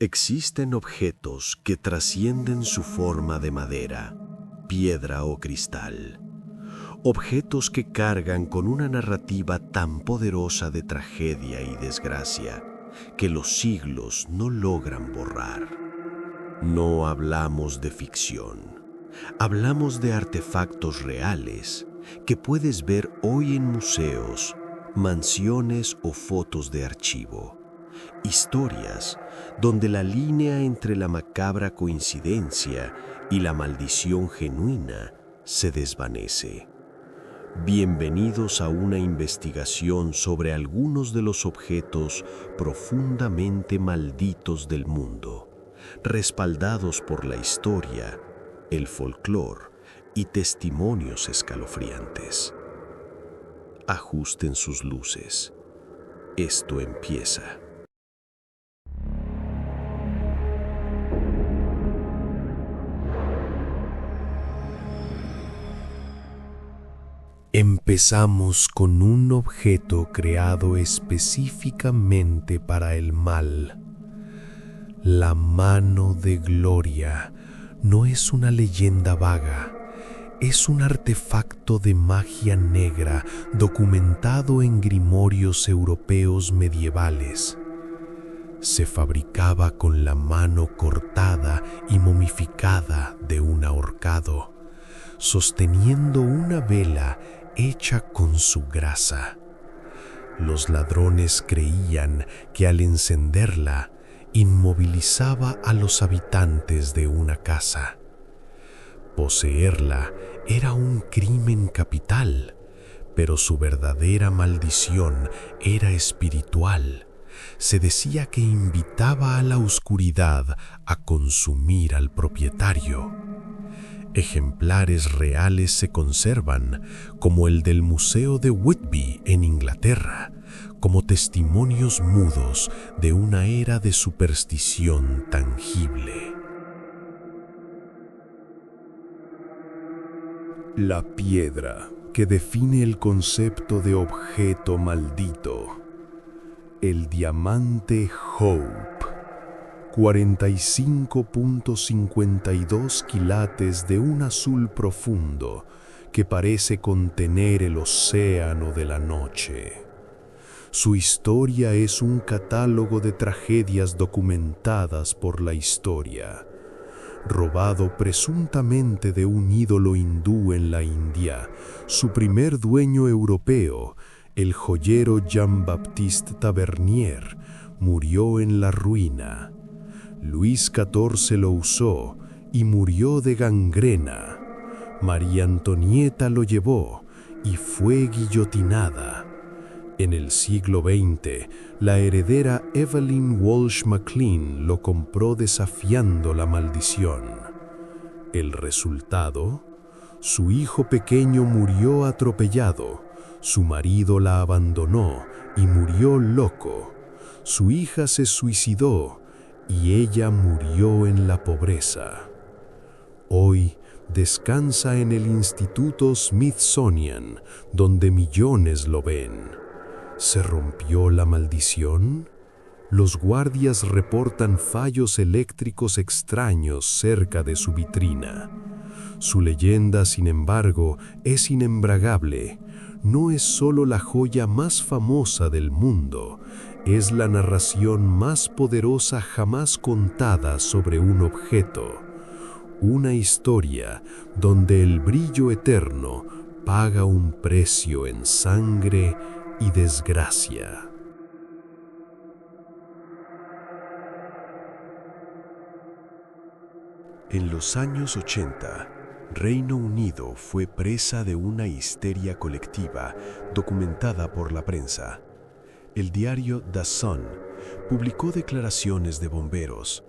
Existen objetos que trascienden su forma de madera, piedra o cristal. Objetos que cargan con una narrativa tan poderosa de tragedia y desgracia que los siglos no logran borrar. No hablamos de ficción, hablamos de artefactos reales que puedes ver hoy en museos, mansiones o fotos de archivo. Historias donde la línea entre la macabra coincidencia y la maldición genuina se desvanece. Bienvenidos a una investigación sobre algunos de los objetos profundamente malditos del mundo, respaldados por la historia, el folclore y testimonios escalofriantes. Ajusten sus luces. Esto empieza. Empezamos con un objeto creado específicamente para el mal. La mano de Gloria no es una leyenda vaga, es un artefacto de magia negra documentado en grimorios europeos medievales. Se fabricaba con la mano cortada y momificada de un ahorcado, sosteniendo una vela hecha con su grasa. Los ladrones creían que al encenderla inmovilizaba a los habitantes de una casa. Poseerla era un crimen capital, pero su verdadera maldición era espiritual. Se decía que invitaba a la oscuridad a consumir al propietario. Ejemplares reales se conservan, como el del Museo de Whitby en Inglaterra, como testimonios mudos de una era de superstición tangible. La piedra que define el concepto de objeto maldito. El diamante Hope. 45.52 quilates de un azul profundo que parece contener el océano de la noche. Su historia es un catálogo de tragedias documentadas por la historia. Robado presuntamente de un ídolo hindú en la India, su primer dueño europeo, el joyero Jean-Baptiste Tavernier, murió en la ruina. Luis XIV lo usó y murió de gangrena. María Antonieta lo llevó y fue guillotinada. En el siglo XX, la heredera Evelyn Walsh McLean lo compró desafiando la maldición. El resultado: su hijo pequeño murió atropellado, su marido la abandonó y murió loco, su hija se suicidó y ella murió en la pobreza. Hoy descansa en el Instituto Smithsonian, donde millones lo ven. ¿Se rompió la maldición? Los guardias reportan fallos eléctricos extraños cerca de su vitrina. Su leyenda, sin embargo, es inembragable. No es solo la joya más famosa del mundo, es la narración más poderosa jamás contada sobre un objeto. Una historia donde el brillo eterno paga un precio en sangre y desgracia. En los años 80, Reino Unido fue presa de una histeria colectiva documentada por la prensa. El diario The Sun publicó declaraciones de bomberos.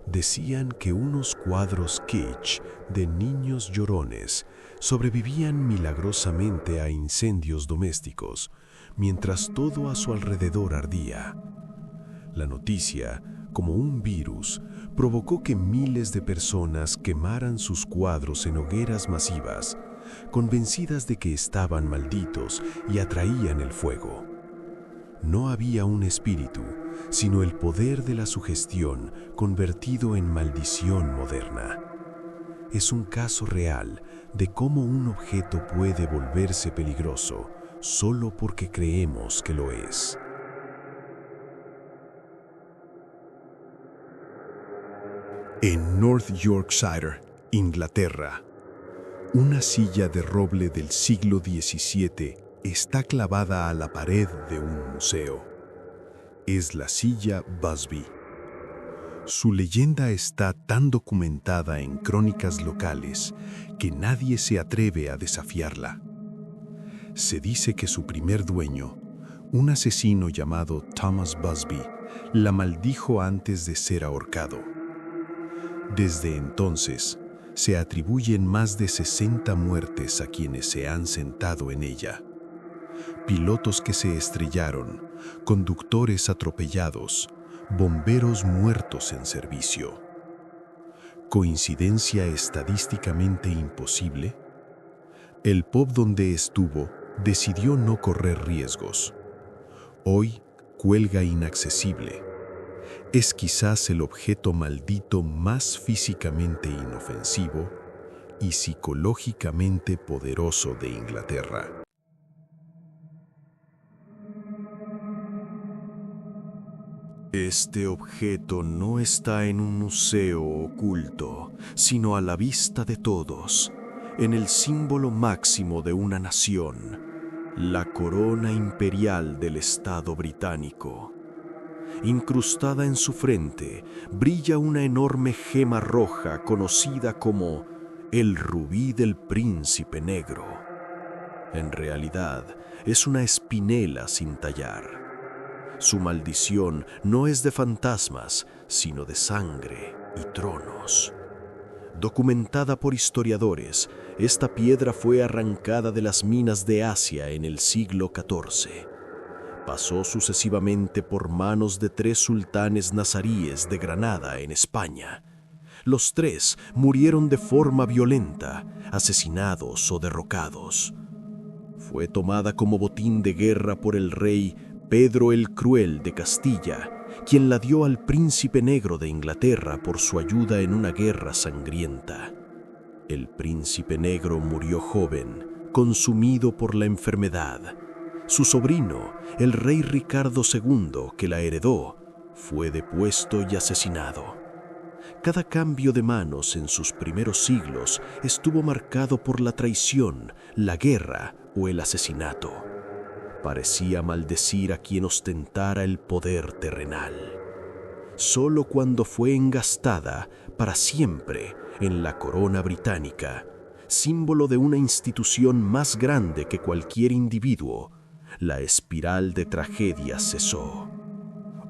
Decían que unos cuadros kitsch de niños llorones sobrevivían milagrosamente a incendios domésticos, mientras todo a su alrededor ardía. La noticia, como un virus, provocó que miles de personas quemaran sus cuadros en hogueras masivas, convencidas de que estaban malditos y atraían el fuego. No había un espíritu, sino el poder de la sugestión convertido en maldición moderna. Es un caso real de cómo un objeto puede volverse peligroso solo porque creemos que lo es. En North Yorkshire, Inglaterra, una silla de roble del siglo XVII está clavada a la pared de un museo. Es la silla Busby. Su leyenda está tan documentada en crónicas locales que nadie se atreve a desafiarla. Se dice que su primer dueño, un asesino llamado Thomas Busby, la maldijo antes de ser ahorcado. Desde entonces, se atribuyen más de 60 muertes a quienes se han sentado en ella. Pilotos que se estrellaron, conductores atropellados, bomberos muertos en servicio. ¿Coincidencia estadísticamente imposible? El pub donde estuvo decidió no correr riesgos. Hoy cuelga inaccesible. Es quizás el objeto maldito más físicamente inofensivo y psicológicamente poderoso de Inglaterra. Este objeto no está en un museo oculto, sino a la vista de todos, en el símbolo máximo de una nación, la corona imperial del Estado británico. Incrustada en su frente, brilla una enorme gema roja conocida como el rubí del príncipe negro. En realidad, es una espinela sin tallar. Su maldición no es de fantasmas, sino de sangre y tronos. Documentada por historiadores, esta piedra fue arrancada de las minas de Asia en el siglo XIV. Pasó sucesivamente por manos de 3 sultanes nazaríes de Granada en España. Los 3 murieron de forma violenta, asesinados o derrocados. Fue tomada como botín de guerra por el rey Pedro el Cruel de Castilla, quien la dio al príncipe negro de Inglaterra por su ayuda en una guerra sangrienta. El príncipe negro murió joven, consumido por la enfermedad. Su sobrino, el rey Ricardo II, que la heredó, fue depuesto y asesinado. Cada cambio de manos en sus primeros siglos estuvo marcado por la traición, la guerra o el asesinato. Parecía maldecir a quien ostentara el poder terrenal. Solo cuando fue engastada para siempre en la corona británica, símbolo de una institución más grande que cualquier individuo, la espiral de tragedias cesó.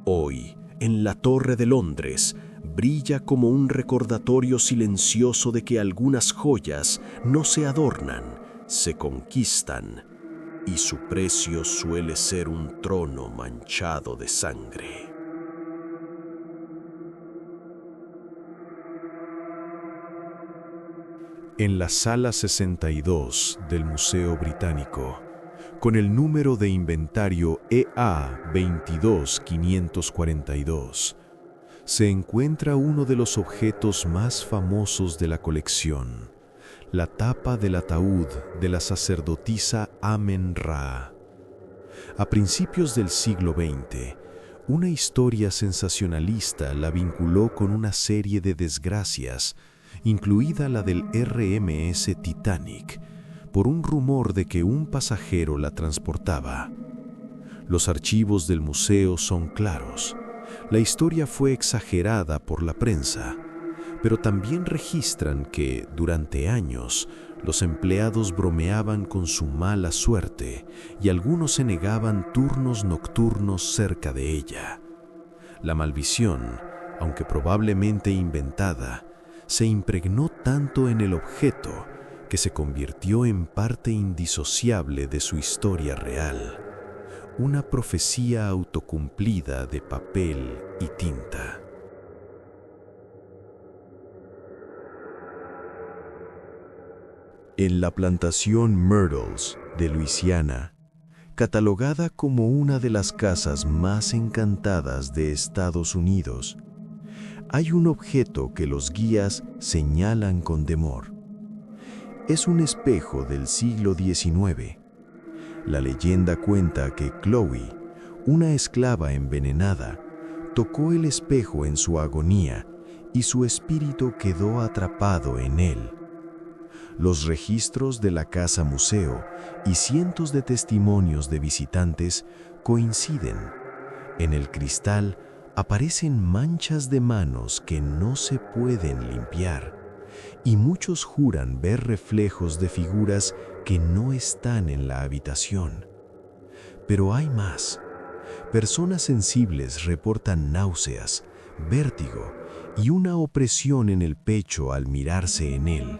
Hoy, en la Torre de Londres, brilla como un recordatorio silencioso de que algunas joyas no se adornan, se conquistan, y su precio suele ser un trono manchado de sangre. En la Sala 62 del Museo Británico, con el número de inventario EA 22542, se encuentra uno de los objetos más famosos de la colección, la tapa del ataúd de la sacerdotisa Amen-Ra. A principios del siglo XX, una historia sensacionalista la vinculó con una serie de desgracias, incluida la del RMS Titanic, por un rumor de que un pasajero la transportaba. Los archivos del museo son claros. La historia fue exagerada por la prensa, pero también registran que, durante años, los empleados bromeaban con su mala suerte y algunos se negaban turnos nocturnos cerca de ella. La maldición, aunque probablemente inventada, se impregnó tanto en el objeto que se convirtió en parte indisociable de su historia real, una profecía autocumplida de papel y tinta. En la plantación Myrtles de Luisiana, Catalogada como una de las casas más encantadas de Estados Unidos, hay un objeto que los guías señalan con temor. Es un espejo del siglo XIX. La leyenda cuenta que Chloe, una esclava envenenada, tocó el espejo en su agonía y su espíritu quedó atrapado en él. Los registros de la casa museo y cientos de testimonios de visitantes coinciden. En el cristal aparecen manchas de manos que no se pueden limpiar, y muchos juran ver reflejos de figuras que no están en la habitación. Pero hay más. Personas sensibles reportan náuseas, vértigo y una opresión en el pecho al mirarse en él.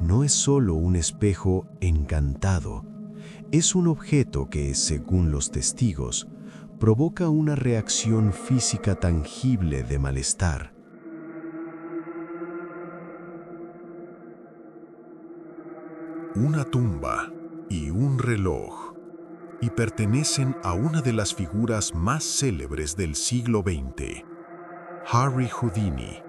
No es solo un espejo encantado, es un objeto que, según los testigos, provoca una reacción física tangible de malestar. Una tumba y un reloj, y pertenecen a una de las figuras más célebres del siglo XX, Harry Houdini,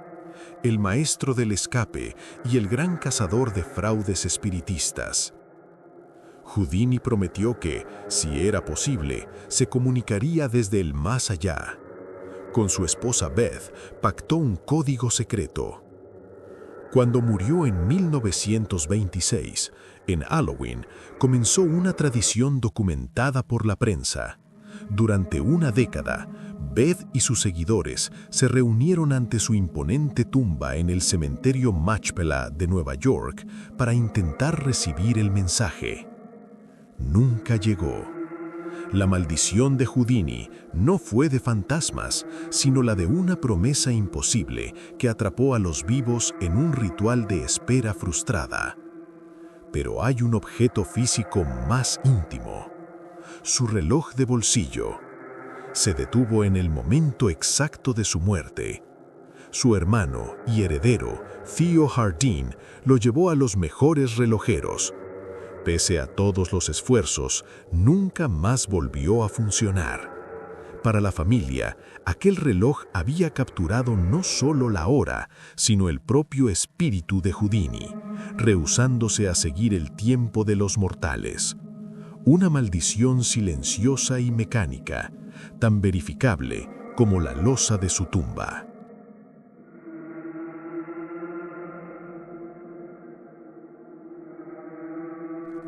el maestro del escape y el gran cazador de fraudes espiritistas. Houdini prometió que, si era posible, se comunicaría desde el más allá. Con su esposa Beth, pactó un código secreto. Cuando murió en 1926, en Halloween, comenzó una tradición documentada por la prensa. Durante una década, Beth y sus seguidores se reunieron ante su imponente tumba en el cementerio Machpelah de Nueva York para intentar recibir el mensaje. Nunca llegó. La maldición de Houdini no fue de fantasmas, sino la de una promesa imposible que atrapó a los vivos en un ritual de espera frustrada. Pero hay un objeto físico más íntimo: su reloj de bolsillo. Se detuvo en el momento exacto de su muerte. Su hermano y heredero, Theo Hardin, lo llevó a los mejores relojeros. Pese a todos los esfuerzos, nunca más volvió a funcionar. Para la familia, aquel reloj había capturado no solo la hora, sino el propio espíritu de Houdini, rehusándose a seguir el tiempo de los mortales. Una maldición silenciosa y mecánica, tan verificable como la losa de su tumba.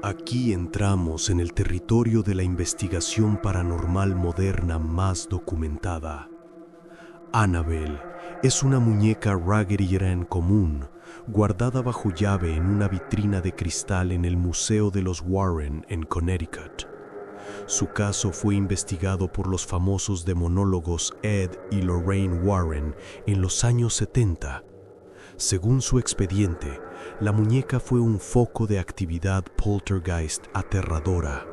Aquí entramos en el territorio de la investigación paranormal moderna más documentada. Annabelle es una muñeca Raggedy Ann común, guardada bajo llave en una vitrina de cristal en el Museo de los Warren en Connecticut. Su caso fue investigado por los famosos demonólogos Ed y Lorraine Warren en los años 70. Según su expediente, la muñeca fue un foco de actividad poltergeist aterradora.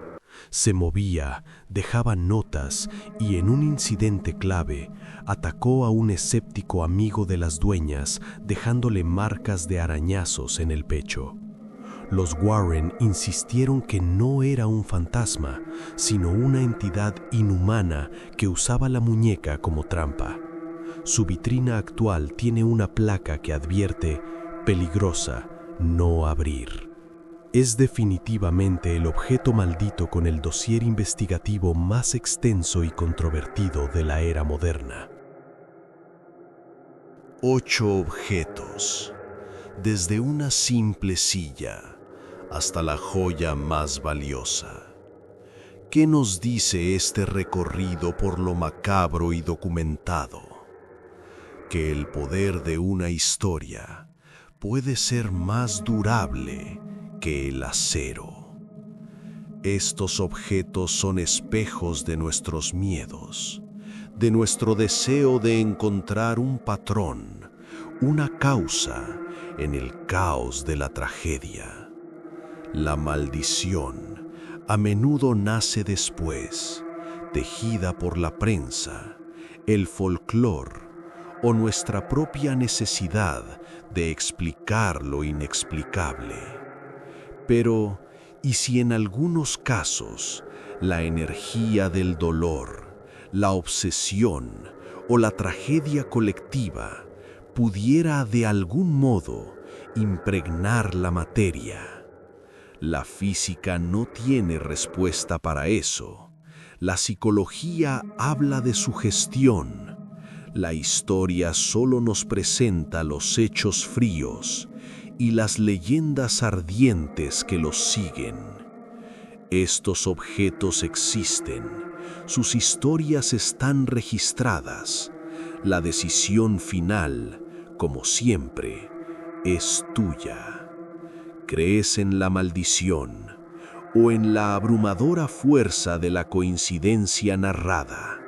Se movía, dejaba notas y, en un incidente clave, atacó a un escéptico amigo de las dueñas, dejándole marcas de arañazos en el pecho. Los Warren insistieron que no era un fantasma, sino una entidad inhumana que usaba la muñeca como trampa. Su vitrina actual tiene una placa que advierte: peligrosa, no abrir. Es definitivamente el objeto maldito con el dossier investigativo más extenso y controvertido de la era moderna. 8 objetos, desde una simple silla hasta la joya más valiosa. ¿Qué nos dice este recorrido por lo macabro y documentado? Que el poder de una historia puede ser más durable que el acero. Estos objetos son espejos de nuestros miedos, de nuestro deseo de encontrar un patrón, una causa en el caos de la tragedia. La maldición a menudo nace después, tejida por la prensa, el folclore o nuestra propia necesidad de explicar lo inexplicable. Pero, Y si en algunos casos la energía del dolor, la obsesión o la tragedia colectiva pudiera de algún modo impregnar la materia, la física no tiene respuesta para eso. La psicología habla de sugestión. La historia solo nos presenta los hechos fríos y las leyendas ardientes que los siguen. Estos objetos existen, sus historias están registradas. La decisión final, como siempre, es tuya. ¿Crees en la maldición o en la abrumadora fuerza de la coincidencia narrada?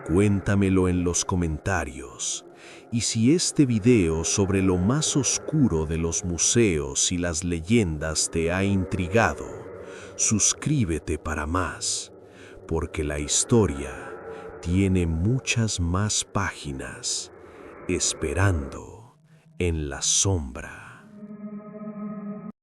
Cuéntamelo en los comentarios. Y si este video sobre lo más oscuro de los museos y las leyendas te ha intrigado, suscríbete para más, porque la historia tiene muchas más páginas esperando en la sombra.